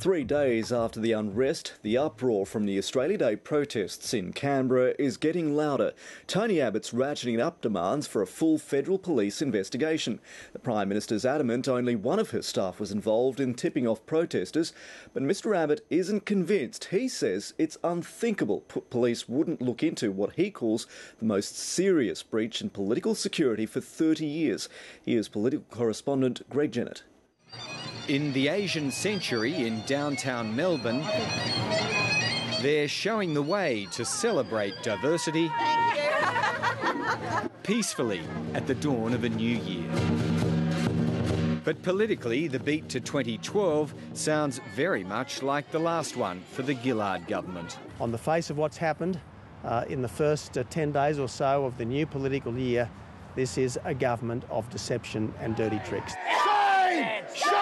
3 days after the unrest, the uproar from the Australia Day protests in Canberra is getting louder. Tony Abbott's ratcheting up demands for a full federal police investigation. The Prime Minister's adamant only one of her staff was involved in tipping off protesters, but Mr Abbott isn't convinced. He says it's unthinkable police wouldn't look into what he calls the most serious breach in political security for 30 years. Here's political correspondent Greg Jennett. In the Asian Century in downtown Melbourne, they're showing the way to celebrate diversity peacefully at the dawn of a new year. But politically, the beat to 2012 sounds very much like the last one for the Gillard government. On the face of what's happened in the first 10 days or so of the new political year, this is a government of deception and dirty tricks. Shame! Shame!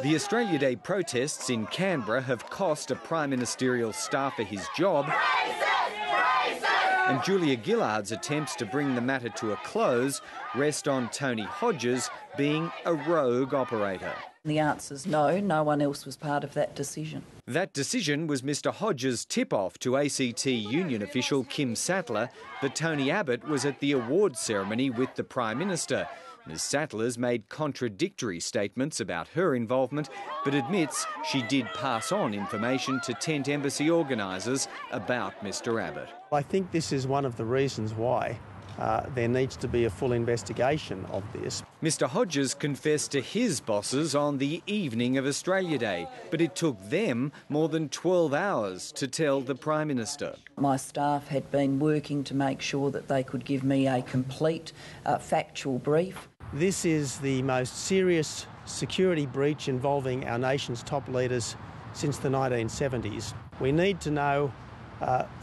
The Australia Day protests in Canberra have cost a Prime Ministerial staffer his job, and Julia Gillard's attempts to bring the matter to a close rest on Tony Hodges being a rogue operator. The answer's no, no one else was part of that decision. That decision was Mr Hodges' tip-off to ACT union official Kim Sattler that Tony Abbott was at the awards ceremony with the Prime Minister. Ms Sattler's made contradictory statements about her involvement, but admits she did pass on information to tent embassy organisers about Mr Abbott. I think this is one of the reasons why there needs to be a full investigation of this. Mr Hodges confessed to his bosses on the evening of Australia Day, but it took them more than 12 hours to tell the Prime Minister. My staff had been working to make sure that they could give me a complete factual brief. This is the most serious security breach involving our nation's top leaders since the 1970s. We need to know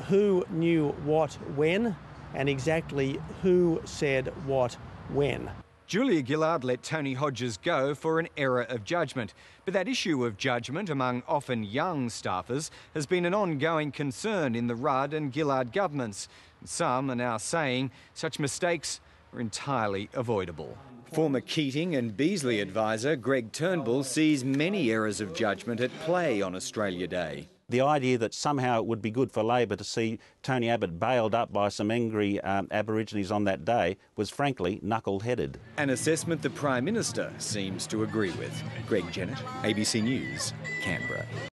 who knew what when, and exactly who said what when. Julia Gillard let Tony Hodges go for an error of judgment. But that issue of judgment among often young staffers has been an ongoing concern in the Rudd and Gillard governments. Some are now saying such mistakes are entirely avoidable. Former Keating and Beazley advisor Greg Turnbull sees many errors of judgment at play on Australia Day. The idea that somehow it would be good for Labor to see Tony Abbott bailed up by some angry Aborigines on that day was frankly knuckle-headed. An assessment the Prime Minister seems to agree with. Greg Jennett, ABC News, Canberra.